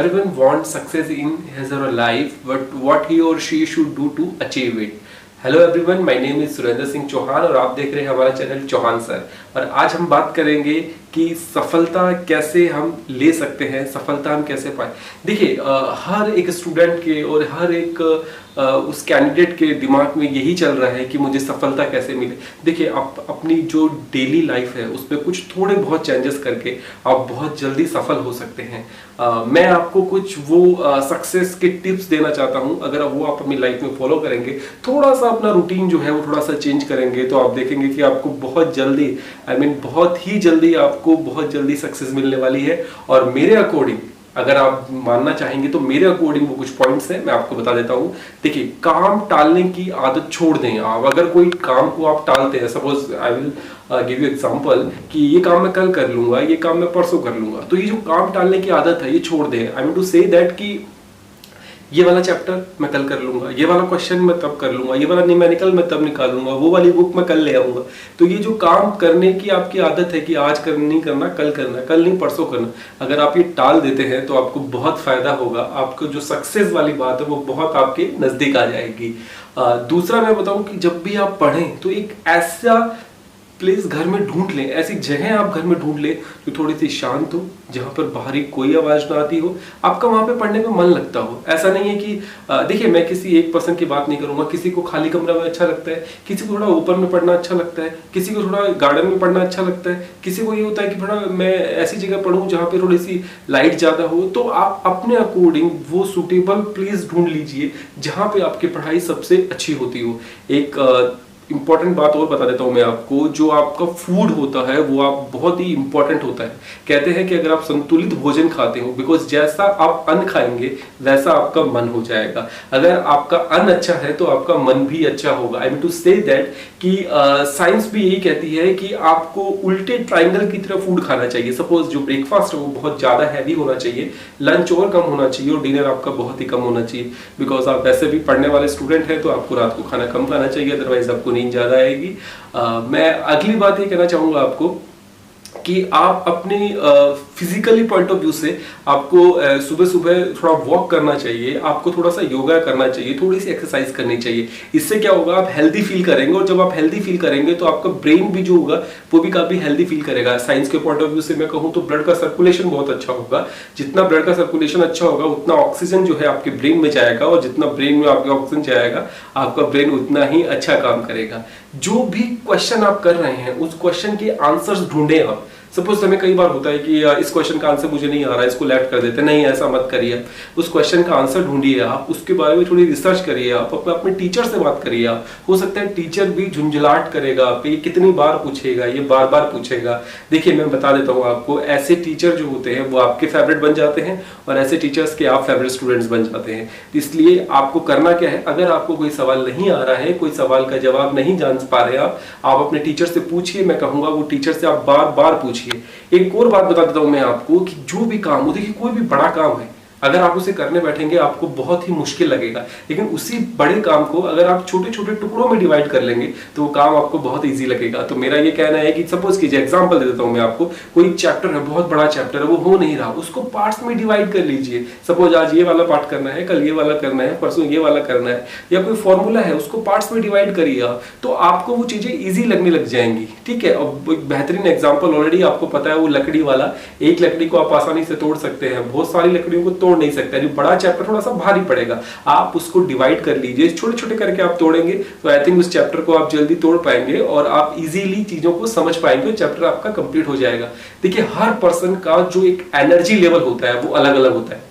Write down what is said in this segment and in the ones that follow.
everyone wants success in his or her life, but what he or she should do to achieve it. Hello everyone, my name is Surendra Singh Chauhan और आप देख रहे हैं हमारा channel Chauhan sir. और आज हम बात करेंगे कि सफलता कैसे हम ले सकते हैं, सफलता हम कैसे पाए। देखिए, हर एक स्टूडेंट के और हर एक उस कैंडिडेट के दिमाग में यही चल रहा है कि मुझे सफलता कैसे मिले। देखिए, आप अपनी जो डेली लाइफ है उसमें कुछ थोड़े बहुत चेंजेस करके आप बहुत जल्दी सफल हो सकते हैं। मैं आपको कुछ वो सक्सेस के टिप्स देना चाहता हूं। अगर वो आप अपनी लाइफ में फॉलो करेंगे, थोड़ा सा अपना रूटीन जो है वो थोड़ा सा चेंज करेंगे, तो आप देखेंगे कि आपको बहुत जल्दी बहुत ही जल्दी आपको बहुत जल्दी सक्सेस मिलने वाली है। और मेरे अकॉर्डिंग अगर आप मानना चाहेंगे तो मेरे अकॉर्डिंग वो कुछ पॉइंट्स हैं, मैं आपको बता देता हूं। देखिए, काम टालने की आदत छोड़ दें आप। अगर कोई काम को आप टालते हैं, suppose I will give you example कि ये काम मैं कल कर लूंगा, ये काम मैं परसों कर लूंगा, तो ये जो काम टालने की आदत है ये छोड़ दें। I mean to say that कि ये वाला चैप्टर मैं कल कर लूंगा, ये वाला क्वेश्चन मैं तब कर लूंगा, ये वाला न्यूमेरिकल मैं तब निकालूंगा, वो वाली बुक मैं कल ले आऊंगा। तो ये जो काम करने की आपकी आदत है कि आज नहीं करना, कल नहीं परसों करना, अगर आप ये टाल देते हैं तो आपको बहुत फायदा होगा। आपको जो सक्सेस वाली बात है वो बहुत आपके नजदीक आ जाएगी। दूसरा मैं बताऊं कि जब भी आप पढ़ें तो एक ऐसा प्लेस घर में ढूंढ लें, ऐसी जगह आप घर में ढूंढ लें जो थोड़ी सी शांत हो, जहां पर बाहरी कोई आवाज ना आती हो, आपका वहां पे पढ़ने में मन लगता हो। ऐसा नहीं है कि देखिए, मैं किसी एक पर्सन की बात नहीं करूंगा। किसी को खाली कमरा में अच्छा लगता है, किसी को थोड़ा ऊपर में पढ़ना अच्छा लगता है, किसी को थोड़ा गार्डन में पढ़ना अच्छा लगता है, किसी को ये होता है कि थोड़ा मैं ऐसी जगह पढ़ूं जहां पे थोड़ी सी लाइट ज्यादा हो। तो आप अपने अकॉर्डिंग वो सुटेबल प्लेस ढूंढ लीजिए जहां पे आपकी पढ़ाई सबसे अच्छी होती हो। एक इंपॉर्टेंट बात और बता देता हूं मैं आपको, जो आपका फूड होता है वो आप बहुत ही इंपॉर्टेंट होता है। कहते हैं कि अगर आप संतुलित भोजन खाते हो, बिकॉज जैसा आप अन्न खाएंगे वैसा आपका मन हो जाएगा। अगर आपका अन्न अच्छा है तो आपका मन भी अच्छा होगा। I mean to say that कि साइंस भी यही कहती है कि आपको उल्टे ट्राइंगल की तरह फूड खाना चाहिए। सपोज जो ब्रेकफास्ट है वो बहुत ज्यादा हैवी होना चाहिए, लंच और कम होना चाहिए और डिनर आपका बहुत ही कम होना चाहिए। बिकॉज आप वैसे भी पढ़ने वाले स्टूडेंट हैं तो आपको रात को खाना कम खाना चाहिए, अदरवाइज आपको नींद ज्यादा आएगी। मैं अगली बात ये कहना चाहूंगा आपको कि आप अपनी फिजिकली पॉइंट ऑफ व्यू से आपको सुबह सुबह थोड़ा वॉक करना चाहिए, आपको थोड़ा सा योगा करना चाहिए, थोड़ी सी एक्सरसाइज करनी चाहिए। इससे क्या होगा, आप हेल्दी फील करेंगे और जब आप हेल्दी फील करेंगे तो आपका ब्रेन भी जो होगा वो भी काफी हेल्दी फील करेगा। साइंस के पॉइंट ऑफ व्यू से मैं कहूँ तो ब्लड का सर्कुलेशन बहुत अच्छा होगा। जितना ब्लड का सर्कुलेशन अच्छा होगा उतना ऑक्सीजन जो है आपके ब्रेन में जाएगा, और जितना ब्रेन में आपके ऑक्सीजन जाएगा आपका ब्रेन उतना ही अच्छा काम करेगा। जो भी क्वेश्चन आप कर रहे हैं उस क्वेश्चन के आंसर्स ढूंढे आप। सपोज हमें कई बार होता है कि इस क्वेश्चन का आंसर मुझे नहीं आ रहा है, इसको लेफ्ट कर देते, नहीं ऐसा मत करिए। उस क्वेश्चन का आंसर ढूंढिए आप, उसके बारे में थोड़ी रिसर्च करिए आप, अपने टीचर से बात करिए आप। हो सकता है टीचर भी झुंझलाहट करेगा आप, ये कितनी बार पूछेगा, ये बार बार पूछेगा। देखिए, मैं बता देता हूँ आपको, ऐसे टीचर जो होते हैं वो आपके फेवरेट बन जाते हैं और ऐसे टीचर्स के आप फेवरेट स्टूडेंट्स बन जाते हैं। इसलिए आपको करना क्या है, अगर आपको कोई सवाल नहीं आ रहा है, कोई सवाल का जवाब नहीं जान पा रहे आप अपने टीचर से पूछिए। मैं कहूंगा वो टीचर से आप बार बार पूछिए। एक और बात बता देता हूं मैं आपको कि जो भी काम हो, देखिए कोई भी बड़ा काम है, अगर आप उसे करने बैठेंगे आपको बहुत ही मुश्किल लगेगा, लेकिन उसी बड़े काम को अगर आप छोटे छोटे टुकड़ों में डिवाइड कर लेंगे तो वो काम आपको बहुत इजी लगेगा। तो मेरा ये कहना है कि सपोज कीजिए, एग्जांपल दे देता हूं मैं आपको, कोई चैप्टर है, बहुत बड़ा चैप्टर है, वो हो नहीं रहा, उसको पार्ट्स में डिवाइड कर लीजिए। सपोज आज ये वाला पार्ट करना है, कल ये वाला करना है, परसों ये वाला करना है, या कोई फॉर्मूला है उसको पार्ट्स में डिवाइड करिए आप, तो आपको वो चीजें ईजी लगने लग जाएंगी। ठीक है, अब एक बेहतरीन एग्जाम्पल ऑलरेडी आपको पता है, वो लकड़ी वाला। एक लकड़ी को आप आसानी से तोड़ सकते हैं, बहुत सारी लकड़ियों को तोड़ नहीं सकते। जो बड़ा चैप्टर थोड़ा सा भारी पड़ेगा, आप उसको डिवाइड कर लीजिए, छोटे छोटे करके आप तोड़ेंगे तो आई थिंक उस चैप्टर को आप जल्दी तोड़ पाएंगे और आप इजीली चीजों को समझ पाएंगे, चैप्टर आपका कंप्लीट हो जाएगा। देखिए, हर पर्सन का जो एक एनर्जी लेवल होता है वो अलग अलग होता है।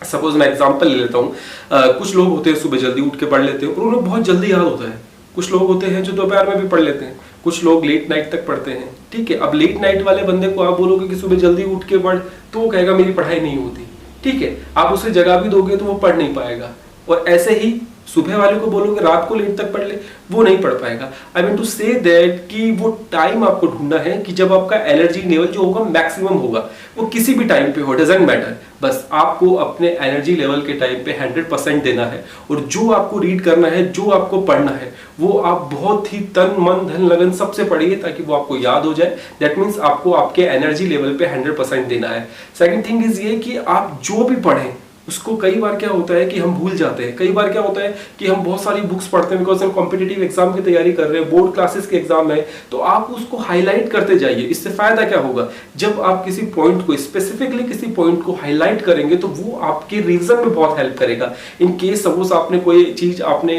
सपोज मैं एग्जांपल ले लेता हूँ, कुछ लोग होते हैं सुबह जल्दी उठ के पढ़ लेते हैं और उन्हें बहुत जल्दी याद होता है। कुछ लोग होते हैं जो दोपहर में भी पढ़ लेते हैं, कुछ लोग लेट नाइट तक पढ़ते हैं। ठीक है, अब लेट नाइट वाले बंदे को आप बोलोगे कि सुबह जल्दी उठ के पढ़, तो वो कहेगा मेरी पढ़ाई नहीं होती। ठीक है, आप उसे जगह भी दोगे तो वो पढ़ नहीं पाएगा। और ऐसे ही सुबह वाले को बोलोगे रात को लेट तक पढ़ ले, वो नहीं पढ़ पाएगा। I mean to say that कि वो टाइम आपको ढूंढना है कि जब आपका एनर्जी लेवल जो होगा मैक्सिमम होगा, वो किसी भी टाइम पे हो, डजंट मैटर। बस आपको अपने एनर्जी लेवल के टाइम पे 100% देना है, और जो आपको रीड करना है, जो आपको पढ़ना है, वो आप बहुत ही तन मन धन लगन सबसे पढ़िए ताकि वो आपको याद हो जाए। दैट मीन्स आपको आपके एनर्जी लेवल पे 100% देना है। सेकंड थिंग इज ये कि आप जो भी पढ़ें उसको, कई बार क्या होता है कि हम भूल जाते हैं, कई बार क्या होता है कि हम बहुत सारी बुक्स पढ़ते हैं बिकॉज हम कॉम्पिटिटिव एग्जाम की तैयारी कर रहे हैं, बोर्ड क्लासेस के एग्जाम है, तो आप उसको हाईलाइट करते जाइए। इससे फायदा क्या होगा, जब आप किसी पॉइंट को स्पेसिफिकली किसी पॉइंट को हाईलाइट करेंगे तो वो आपके रिवीजन में बहुत हेल्प करेगा। इन केस सपोज आपने कोई चीज आपने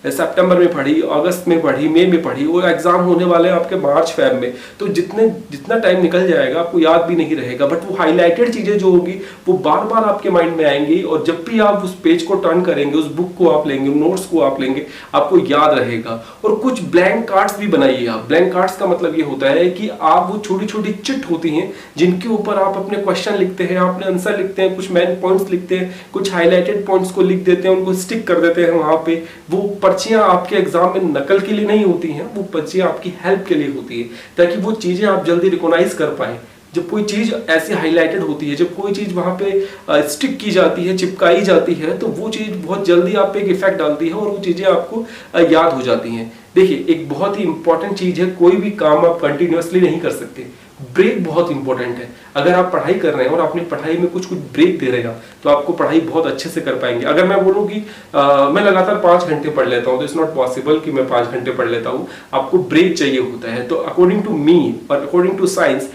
सितंबर में पढ़ी, अगस्त में पढ़ी, मई में पढ़ी, और एग्जाम होने वाले हैं आपके मार्च फैब में, तो जितना टाइम निकल जाएगा आपको याद भी नहीं रहेगा। बट वो हाईलाइटेड चीजें जो होगी वो बार बार आपके माइंड में आएंगी, और जब भी आप उस पेज को टर्न करेंगे, उस बुक को आप लेंगे, नोट्स को आप लेंगे, आपको याद रहेगा। और कुछ ब्लैंक कार्ड्स भी बनाइए आप। ब्लैंक कार्ड्स का मतलब ये होता है कि आप वो छोटी छोटी चिट होती हैं जिनके ऊपर आप अपने क्वेश्चन लिखते हैं, अपने आंसर लिखते हैं, कुछ मेन पॉइंट्स लिखते हैं, कुछ हाईलाइटेड पॉइंट्स को लिख देते हैं, उनको स्टिक कर देते हैं वहां पे। वो पर्चियां आपके एग्जाम में नकल के लिए नहीं होती हैं, वो पर्चियां आपकी हेल्प के लिए होती है ताकि वो चीजें आप जल्दी रिकॉग्नाइज कर पाए। जब कोई चीज ऐसी हाईलाइटेड होती है, जब कोई चीज वहां पे स्टिक की जाती है, चिपकाई जाती है, तो वो चीज बहुत जल्दी आप पे एक इफेक्ट डालती है और वो चीजें आपको याद हो जाती हैं। देखिए, एक बहुत ही इंपॉर्टेंट चीज है, कोई भी काम आप कंटिन्यूअसली नहीं कर सकते। ब्रेक बहुत इंपॉर्टेंट है। अगर आप पढ़ाई कर रहे हैं और अपनी पढ़ाई में कुछ ब्रेक दे रहे हैं तो आपको पढ़ाई बहुत अच्छे से कर पाएंगे। अगर मैं बोलूँ कि मैं लगातार 5 घंटे पढ़ लेता हूँ, तो इट्स नॉट पॉसिबल कि मैं 5 घंटे पढ़ लेता हूँ। आपको ब्रेक चाहिए होता है। तो अकॉर्डिंग टू मी और अकॉर्डिंग टू साइंस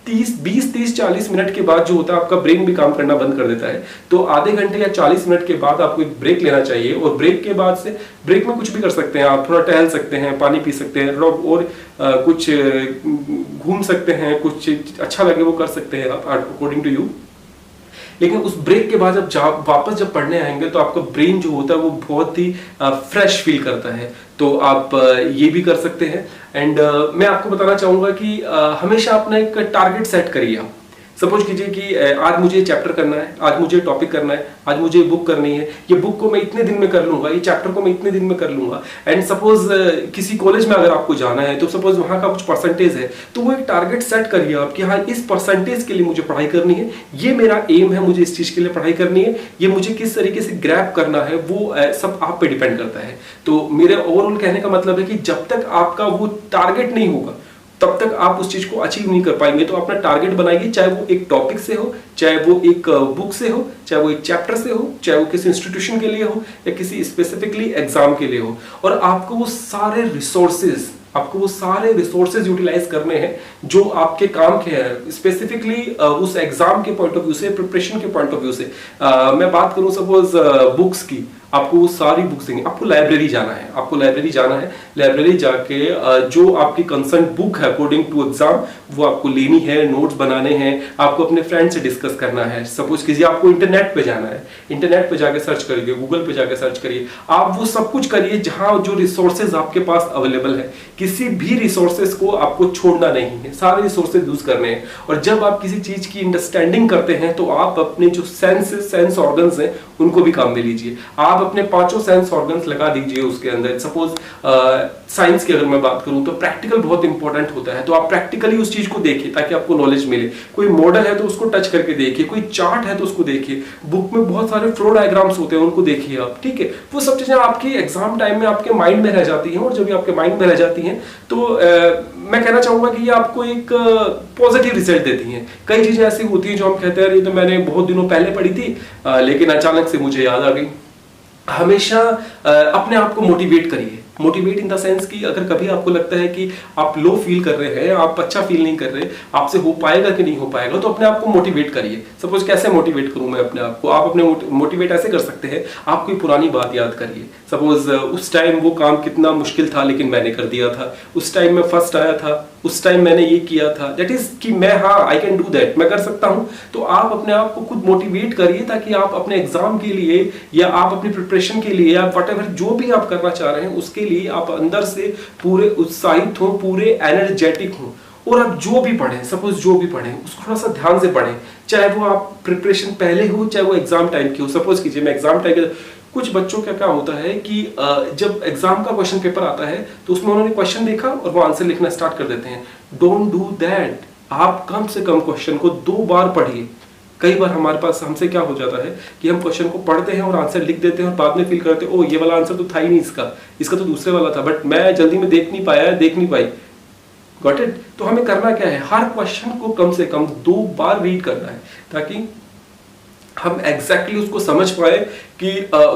20-30-40 मिनट के बाद जो होता है आपका ब्रेन भी काम करना बंद कर देता है। तो आधे घंटे या 40 मिनट के बाद आपको एक ब्रेक लेना चाहिए, और ब्रेक के बाद से ब्रेक में कुछ भी कर सकते हैं आप। थोड़ा टहल सकते हैं, पानी पी सकते हैं, और कुछ घूम सकते हैं, कुछ अच्छा लगे वो कर सकते हैं आप, अकॉर्डिंग टू यू। लेकिन उस ब्रेक के बाद जब वापस जब पढ़ने आएंगे तो आपका ब्रेन जो होता है वो बहुत ही फ्रेश फील करता है। तो आप ये भी कर सकते हैं। एंड मैं आपको बताना चाहूंगा कि हमेशा अपना एक टारगेट सेट करिए आप। सपोज कीजिए कि आज मुझे चैप्टर करना है, आज मुझे टॉपिक करना है, आज मुझे बुक करनी है, ये बुक को मैं इतने दिन में कर लूंगा, ये चैप्टर को मैं इतने दिन में कर लूंगा। एंड सपोज किसी कॉलेज में अगर आपको जाना है तो सपोज वहां का कुछ परसेंटेज है, तो वो एक टारगेट सेट करिए आप कि हाँ, इस परसेंटेज के लिए मुझे पढ़ाई करनी है, ये मेरा एम है, मुझे इस चीज के लिए पढ़ाई करनी है, ये मुझे किस तरीके से ग्रैब करना है वो सब आप पे डिपेंड करता है। तो मेरे ओवरऑल कहने का मतलब है कि जब तक आपका वो टारगेट नहीं होगा तब तक आप उस चीज को अचीव नहीं कर पाएंगे। तो अपना टारगेट बनाइए, चाहे वो एक टॉपिक से हो, चाहे वो एक बुक से हो, चाहे वो एक चैप्टर से हो, चाहे वो किसी इंस्टीट्यूशन के लिए हो या किसी स्पेसिफिकली एग्जाम के लिए हो। और आपको वो सारे रिसोर्सेज यूटिलाइज करने हैं जो आपके काम के हैं, स्पेसिफिकली उस एग्जाम के पॉइंट ऑफ व्यू से, प्रिपरेशन के पॉइंट ऑफ व्यू से। मैं बात करूं सपोज बुक्स की, आपको वो सारी बुक्स देंगे। आपको लाइब्रेरी जाना है, लाइब्रेरी जाके जो आपकी कंसर्न बुक है अकॉर्डिंग टू एग्जाम वो आपको लेनी है, नोट्स बनाने हैं, आपको अपने फ्रेंड से डिस्कस करना है। सपोज कीजिए आपको इंटरनेट पे जाना है, इंटरनेट पे जाके सर्च करिए, गूगल पे जाके सर्च करिए, आप वो सब कुछ करिए जहां जो रिसोर्सेज आपके पास अवेलेबल है। किसी भी रिसोर्सेज को आपको छोड़ना नहीं है, सारे रिसोर्सेज यूज करने हैं। और जब आप किसी चीज की अंडरस्टैंडिंग करते हैं तो आप अपने जो सेंस ऑर्गन्स हैं उनको भी काम में लीजिए। आप अपने 5 सेंस ऑर्गन्स लगा दीजिए उसके अंदर। सपोज साइंस की अगर मैं बात करूं तो प्रैक्टिकल बहुत इंपॉर्टेंट होता है, तो आप प्रैक्टिकली उस चीज को देखिए ताकि आपको नॉलेज मिले। कोई मॉडल है तो उसको टच करके देखिए, कोई चार्ट है तो उसको देखिए, बुक में बहुत सारे फ्लो डायग्राम्स होते हैं उनको देखिए आप, ठीक है। वो सब चीजें आपकी एग्जाम टाइम में आपके माइंड में रह जाती हैं, और जब ये आपके माइंड में रह जाती हैं तो मैं कहना चाहूंगा कि ये आपको एक पॉजिटिव रिजल्ट देती हैं। कई चीजें ऐसी होती हैं जो हम कहते हैं ये तो मैंने बहुत दिनों पहले पढ़ी थी लेकिन अचानक से मुझे याद आ गई। हमेशा अपने आप को मोटिवेट करिए। मोटिवेट इन द सेंस कि अगर कभी आपको लगता है कि आप लो फील कर रहे हैं, आप अच्छा फील नहीं कर रहे, आपसे हो पाएगा कि नहीं हो पाएगा, तो अपने आप को मोटिवेट करिए। सपोज कैसे मोटिवेट करूं मैं अपने आप को? आप अपने मोटिवेट ऐसे कर सकते हैं, आप कोई पुरानी बात याद करिए। सपोज उस टाइम वो काम कितना मुश्किल था लेकिन मैंने कर दिया था, उस टाइम मैं फर्स्ट आया था, उस टाइम मैंने ये किया था, दैट इज कि मैं आई कैन डू दैट, मैं कर सकता हूं। तो आप अपने आप को खुद मोटिवेट करिए ताकि आप अपने एग्जाम के लिए या आप अपनी प्रिपरेशन के लिए या व्हाटएवर जो भी आप करना चाह रहे हैं उसके लिए आप अंदर से पूरे उत्साहित हो, पूरे एनर्जेटिक हो। और आप जो भी पढ़ें, सपोज जो भी पढ़ें उसको थोड़ा सा ध्यान से पढ़ें, चाहे वो आप प्रिपरेशन पहले हो चाहे वो एग्जाम टाइम की हो। सपोज कीजिए मैं एग्जाम टाइम, कुछ बच्चों का क्या होता है कि जब एग्जाम का क्वेश्चन पेपर आता है तो उसमें उन्होंने क्वेश्चन देखा और वो आंसर लिखना स्टार्ट कर देते हैं। Don't do that. आप कम से कम क्वेश्चन को 2 बार पढ़िए, कई बार हमारे पास हमसे क्या हो जाता है कि हम क्वेश्चन को पढ़ते हैं और आंसर लिख देते हैं और बाद में फील करते हैं ओ ये वाला आंसर तो था ही नहीं, इसका तो दूसरे वाला था, बट मैं जल्दी में देख नहीं पाई। Got it? तो हमें करना क्या है, हर क्वेश्चन को कम से कम 2 बार रीड करना है ताकि हम एग्जैक्टली उसको समझ पाए कि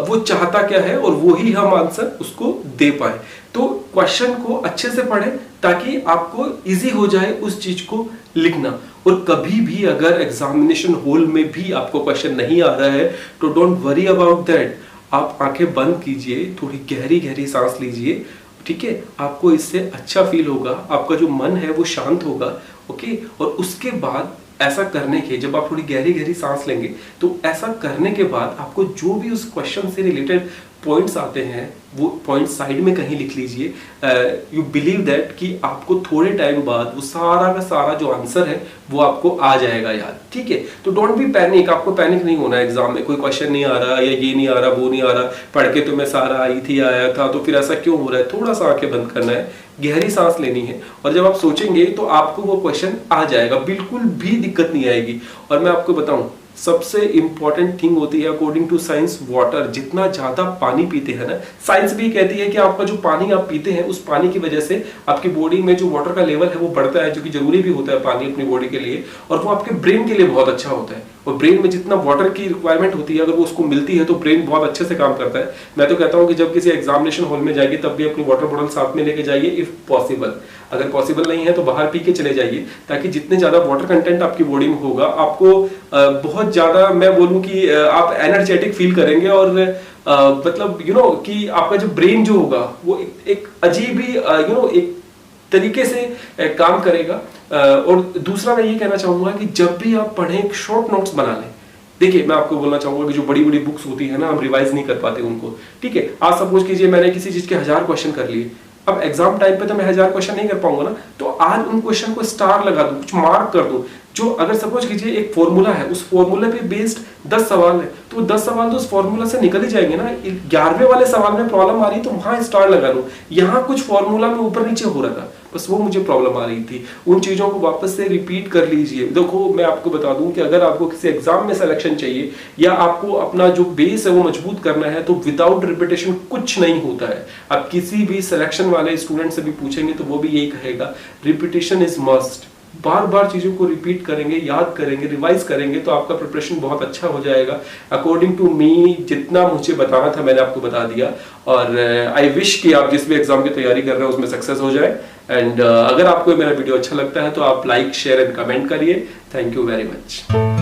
वो चाहता क्या है और वो ही हम आंसर उसको दे पाए। तो क्वेश्चन को अच्छे से पढ़ें ताकि आपको इजी हो जाए उस चीज को लिखना। और कभी भी अगर एग्जामिनेशन हॉल में भी आपको क्वेश्चन नहीं आ रहा है तो डोंट वरी अबाउट दैट। आप आंखें बंद कीजिए, थोड़ी गहरी गहरी सांस लीजिए, ठीक है? आपको इससे अच्छा फील होगा, आपका जो मन है वो शांत होगा। ओके, और उसके बाद ऐसा करने के, जब आप थोड़ी गहरी गहरी सांस लेंगे तो ऐसा करने के बाद आपको जो भी उस क्वेश्चन से रिलेटेड पॉइंट्स आते हैं वो पॉइंट साइड में कहीं लिख लीजिए। यू बिलीव दैट कि आपको थोड़े टाइम बाद वो सारा का सारा जो आंसर है वो आपको आ जाएगा याद, ठीक है? तो डोंट बी पैनिक, आपको पैनिक नहीं होना है एग्जाम में कोई क्वेश्चन नहीं आ रहा या ये नहीं आ रहा वो नहीं आ रहा, पढ़ के तो मैं सारा आई थी आया था तो फिर ऐसा क्यों हो रहा है। थोड़ा सा आंखें बंद करना है, गहरी सांस लेनी है और जब आप सोचेंगे तो आपको वो क्वेश्चन आ जाएगा, बिल्कुल भी दिक्कत नहीं आएगी। और मैं आपको बताऊं सबसे इंपॉर्टेंट थिंग होती है अकॉर्डिंग टू साइंस वाटर। जितना ज्यादा पानी पीते हैं ना, साइंस भी कहती है कि आपका जो पानी आप पीते हैं उस पानी की वजह से आपकी बॉडी में जो वाटर का लेवल है वो बढ़ता है, जो कि जरूरी भी होता है पानी अपनी बॉडी के लिए, और वो आपके ब्रेन के लिए बहुत अच्छा होता है। और ब्रेन में जितना वाटर की रिक्वायरमेंट होती है अगर वो उसको मिलती है तो ब्रेन बहुत अच्छे से काम करता है। मैं तो कहता हूँ कि जब किसी एग्जामिनेशन हॉल में जाइए तब भी अपनी वाटर बॉटल साथ में लेके जाइए इफ पॉसिबल। अगर पॉसिबल नहीं है तो बाहर पी के चले जाइए ताकि जितने ज्यादा वाटर कंटेंट आपकी बॉडी में होगा आपको बहुत ज्यादा, मैं बोलूं कि आप एनर्जेटिक फील करेंगे और मतलब कि आपका जो ब्रेन जो होगा वो एक अजीब ही एक तरीके से काम करेगा। और दूसरा मैं ये कहना चाहूंगा कि जब भी आप पढ़ें शॉर्ट नोट्स बना लें। देखिए मैं आपको बोलना चाहूंगा कि जो बड़ी बड़ी बुक्स होती है ना, हम रिवाइज नहीं कर पाते उनको, ठीक है? आज सपोज कीजिए मैंने किसी चीज के 1000 क्वेश्चन कर लिए, अब एग्जाम टाइम पे तो मैं 1000 क्वेश्चन नहीं कर पाऊंगा ना, तो आज उन क्वेश्चन को स्टार लगा दूं, कुछ मार्क कर दूं। जो अगर सपोज कीजिए एक फॉर्मूला है, उस फॉर्मूले पे बेस्ड 10 सवाल है तो 10 सवाल तो उस फॉर्मूला से निकल ही जाएंगे ना। 11वें वाले सवाल में प्रॉब्लम आ रही तो वहां स्टार लगा लूं, यहाँ कुछ फॉर्मूला में ऊपर नीचे हो रहा था, बस वो मुझे प्रॉब्लम आ रही थी। उन चीजों को वापस से रिपीट कर लीजिए। देखो मैं आपको बता दूं कि अगर आपको किसी एग्जाम में सिलेक्शन चाहिए या आपको अपना जो बेस है वो मजबूत करना है तो विदाउट रिपीटेशन कुछ नहीं होता है। आप किसी भी सिलेक्शन वाले स्टूडेंट से भी पूछेंगे तो वो भी यही कहेगा, रिपीटेशन इज मस्ट। बार बार चीजों को रिपीट करेंगे, याद करेंगे, रिवाइज करेंगे तो आपका प्रिपरेशन बहुत अच्छा हो जाएगा। अकॉर्डिंग टू मी जितना मुझे बताना था मैंने आपको बता दिया, और आई विश कि आप जिस भी एग्जाम की तैयारी कर रहे हैं उसमें सक्सेस हो जाए। एंड अगर आपको मेरा वीडियो अच्छा लगता है तो आप लाइक शेयर एंड कमेंट करिए। Thank you very much.